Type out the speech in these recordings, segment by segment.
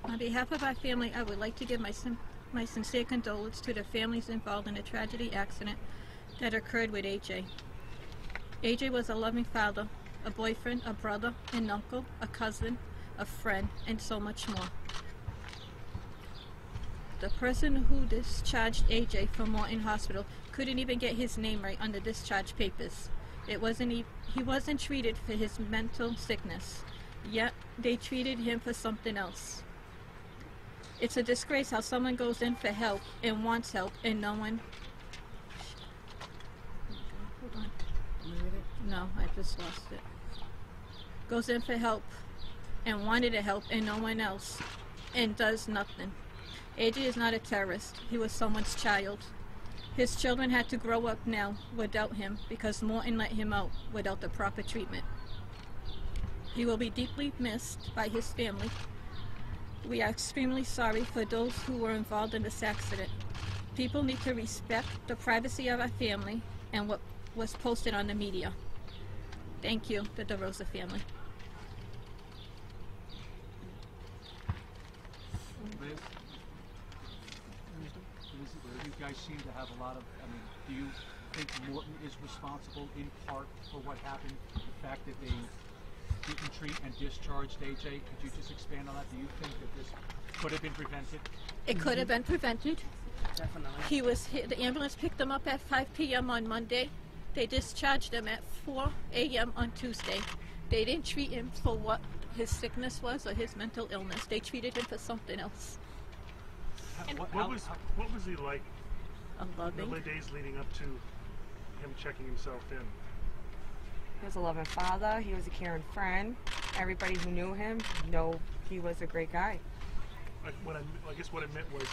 On behalf of our family, I would like to give my sincere condolence to the families involved in the tragedy accident that occurred with AJ. AJ was a loving father, a boyfriend, a brother, an uncle, a cousin, a friend, and so much more. The person who discharged AJ from Morton Hospital couldn't even get his name right on the discharge papers. He wasn't treated for his mental sickness, yet they treated him for something else. It's a disgrace how someone goes in for help and wants help and no one... Hold on. No, I just lost it. Goes in for help and wanted to help and no one else and does nothing. AJ is not a terrorist. He was someone's child. His children had to grow up now without him because Morton let him out without the proper treatment. He will be deeply missed by his family. We are extremely sorry for those who were involved in this accident. People need to respect the privacy of our family and what was posted on the media. Thank you, the DeRosa family. You guys seem to have a lot of, do you think Morton is responsible in part for what happened? The fact that they didn't treat and discharged AJ? Could you just expand on that? Do you think that this could have been prevented? It could have been prevented. Definitely. The ambulance picked him up at 5 p.m. on Monday. They discharged him at 4 a.m. on Tuesday. They didn't treat him for what his sickness was or his mental illness. They treated him for something else. What was he like in the days leading up to him checking himself in? He was a loving father. He was a caring friend. Everybody who knew him know he was a great guy. I guess what I meant was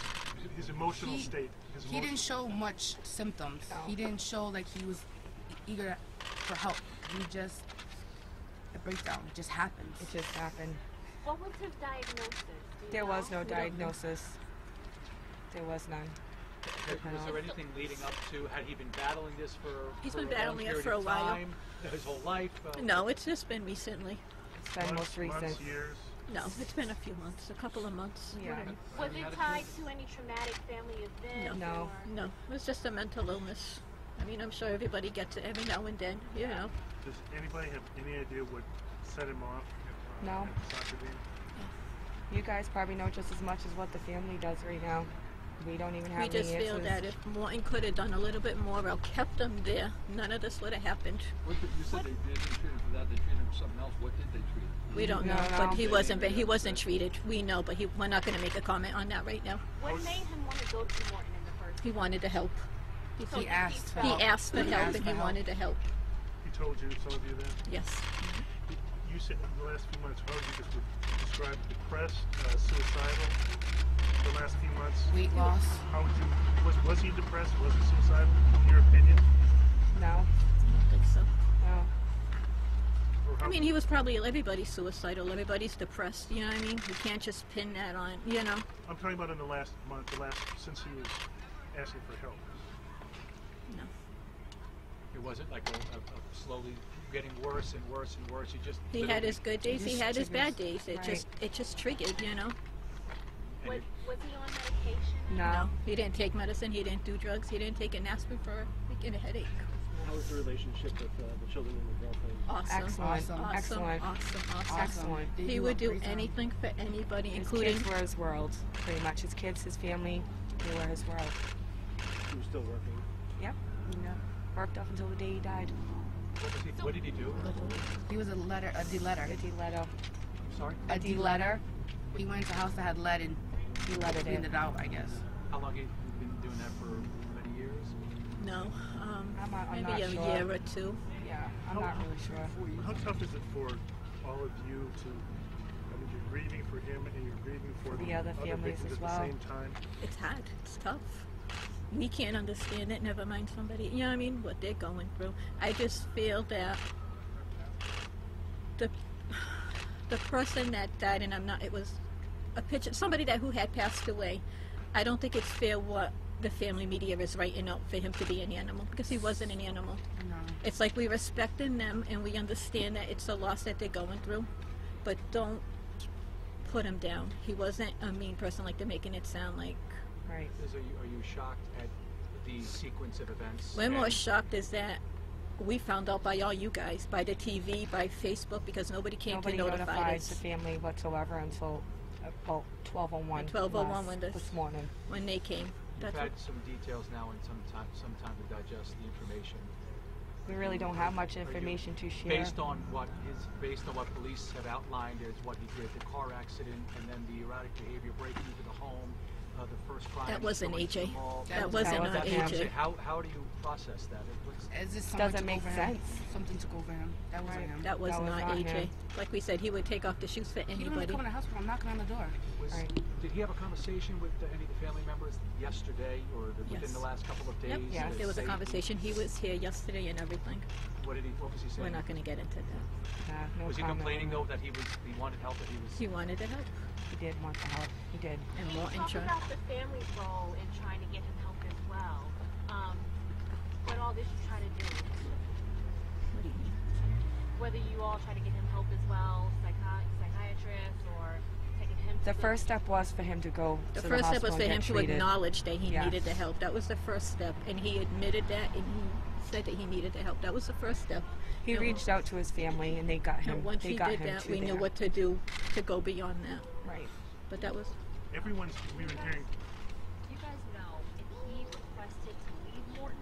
his emotional state. He didn't show much symptoms. No. He didn't show like he was eager for help. He just, a breakdown. It just happened. It just happened. What was his diagnosis? There was no diagnosis. There was none. Was there anything leading up to, had he been battling this for He's been battling it for a while. Time, his whole life? No, it's just been recently. It's been most recent. Months, years? No, it's been a few months, a couple of months. Yeah. Was it tied to any traumatic family event? No. No, it was just a mental illness. I mean, I'm sure everybody gets it every now and then, you know. Does anybody have any idea what set him off? No. At the soccer game? You guys probably know just as much as what the family does right now. We don't even have We just any feel answers. that if Morton could have done a little bit more or kept them there, none of this would have happened. You said they didn't treat him for that, they treated him for something else. What did they treat him? We don't No, know, no. but he wasn't treated. We know, but we're not going to make a comment on that right now. What made him want to go to Morton in the first He wanted to help. So He asked for He help. asked for He help asked and for he help. wanted to help. He told you, some of you that? Yes. You said in the last few months, how would you just describe depressed, suicidal? The last few months? Weight loss. How would you, was he depressed? Was he suicidal, in your opinion? No. I don't think so. No. Or how, I mean, he was probably, everybody's suicidal, everybody's depressed, you know what I mean? You can't just pin that on, you know? I'm talking about in the last month, since he was asking for help. No. It wasn't like a slowly getting worse and worse and worse. He had his good days, he just had his bad triggers. days. It just triggered, you know? Was he on medication? No. He didn't take medicine, he didn't do drugs, he didn't take an aspirin for a headache. How was the relationship with the children and the girlfriend? Awesome. Excellent. Awesome. Excellent. Awesome. Excellent. They He do would a do great job. anything for anybody, His including... kids were his world, pretty much. His kids, his family, they were his world. He was still working. Yep. Yeah. Worked up until the day he died. What did he do? He was a deletter. The D-letter. I'm sorry? A deletter. He went into a house that had lead and He let it cleaned in. it out, I guess. How long have you been doing that for? Many years? No, I'm maybe not a sure. year or two. Yeah, I'm not really sure. How tough is it for all of you to, I mean, you're grieving for him and you're grieving for The other families victims as at well. the same time? It's hard. It's tough. We can't understand it, never mind somebody, you know what I mean, what they're going through. I just feel that the person that died, and it was a picture, somebody who had passed away. I don't think it's fair what the family media is writing out for him to be an animal, because he wasn't an animal. No. It's like we respect them and we understand that it's a loss that they're going through, but don't put him down. He wasn't a mean person like they're making it sound like. Right. Are you shocked at the sequence of events? We're more shocked is that we found out by all you guys, by the TV, by Facebook, because nobody came Nobody to notify notified us the family whatsoever until about 12:01. At 12:01 when this morning. when they came. You've That's had what, some details now and some time to digest the information. We really don't have much information to share. Based on what police have outlined as what he did, the car accident, and then the erratic behavior, breaking into the home, the first crime. that wasn't going to the AJ. mall. That wasn't That not wasn't AJ. How do you process that? As if someone Doesn't took make over him. sense. Something took over him. That wasn't Right. him. That was That was not not AJ. him. Like we said, he would take off the shoes for He don't even anybody. come in the house when I'm knocking on the door. Right. Did he have a conversation with any of the family members yesterday or within Yes. the last couple of days? Yep. Yes. There was a Say- conversation. He was here yesterday and everything. What was he saying? We're not going to get into that. No Was he comment complaining on though that. that he wanted help, that he was? He wanted to help. He did want the help. He did. And more Talk insurance. about the family's role in trying to get him help as well. What all did you try to do? What do you mean? Whether you all try to get him help as well, psychiatrist, or taking him. The to first step was for him to go The to first the step was hospital for and him get to treated. acknowledge that he Yes. needed the help. That was the first step, and he admitted that, and he said that he needed the help. That was the first step. He And- reached out to his family, and they got him. And once they he got did him that, to we knew there. what to do to go beyond that. Right. But that was You guys know if he requested to leave Morton,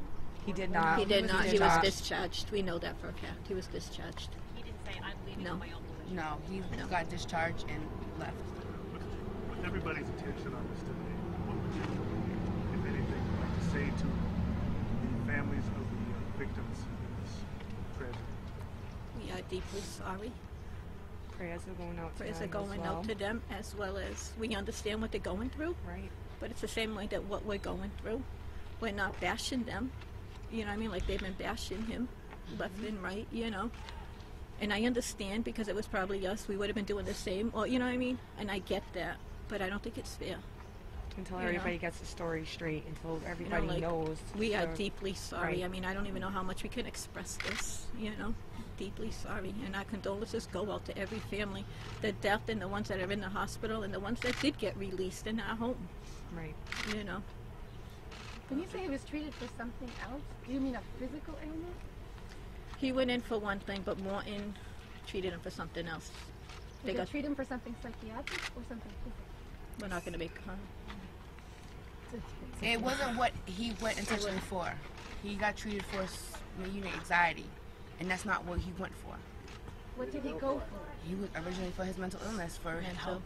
He did not. he did was not. He was not. discharged. We know that for a fact. He was discharged. he didn't say, I'm leaving No. on my own volition. No, he No. got discharged and left. With everybody's attention on this today, what would you, if anything, like to say to the families of the victims in this tragedy? We are deeply sorry. Prayers are going out to Prayers are them going as well. out to them, as well as we understand what they're going through. Right. But it's the same way that what we're going through. We're not bashing them. You know what I mean? Like they've been bashing him left and right, you know. And I understand because it was probably us. We would have been doing the same. Or you know what I mean? And I get that. But I don't think it's fair. Until You know. everybody gets the story straight, until everybody like, knows. We are the- deeply sorry. Right. I mean, I don't even know how much we can express this, you know. Deeply sorry. And our condolences go out to every family. The death and the ones that are in the hospital and the ones that did get released in our home, Right. you know. When you say he was treated for something else, do you mean a physical ailment? He went in for one thing, but Morton treated him for something else. Did they treat him for something psychiatric or something physical? We're not going to make. It wasn't what he went intentionally for. He got treated for anxiety, and that's not what he went for. What did he go for? He was originally for his mental illness, for Mental. help.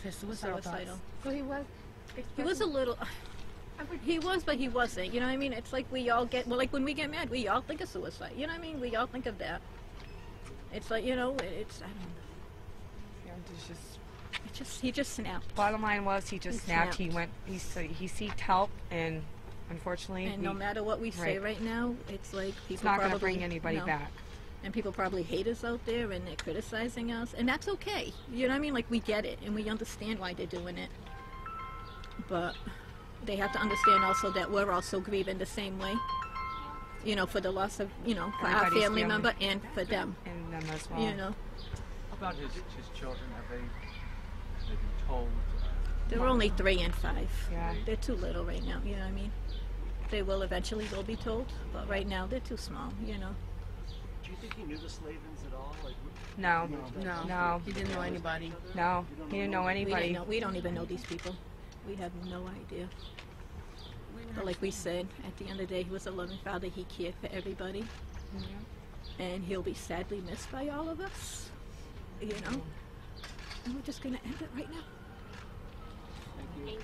His suicidal thoughts. So he was. He was a little. I would- He was, but he wasn't. You know what I mean? It's like we all get. Well, like when we get mad, we all think of suicide. You know what I mean? We all think of that. It's like, you know, it's. I don't know. Yeah, it's just. He just snapped. Bottom line was he just He snapped. He snapped. went. He seeked help, and unfortunately, And no matter what we say right now, it's like people it's not probably going to bring anybody no. back. And people probably hate us out there, and they're criticizing us, and that's okay. You know what I mean? Like we get it, and we understand why they're doing it. But they have to understand also that we're also grieving the same way. You know, for the loss of, you know, for our Everybody's family family. member and for them. And them as well. You know, How about his children? Have they been told? they're only 3 and 5. Yeah. They're too little right now. You know what I mean? They will eventually will be told, but right now they're too small. You know. Do you think he knew the Slavins at all? Like, No. No, he didn't know anybody. No. He didn't know We anybody. didn't know. We don't even know these people. We have no idea. But like we said, at the end of the day, he was a loving father. He cared for everybody. And he'll be sadly missed by all of us. You know? And we're just going to end it right now.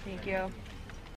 Thank you.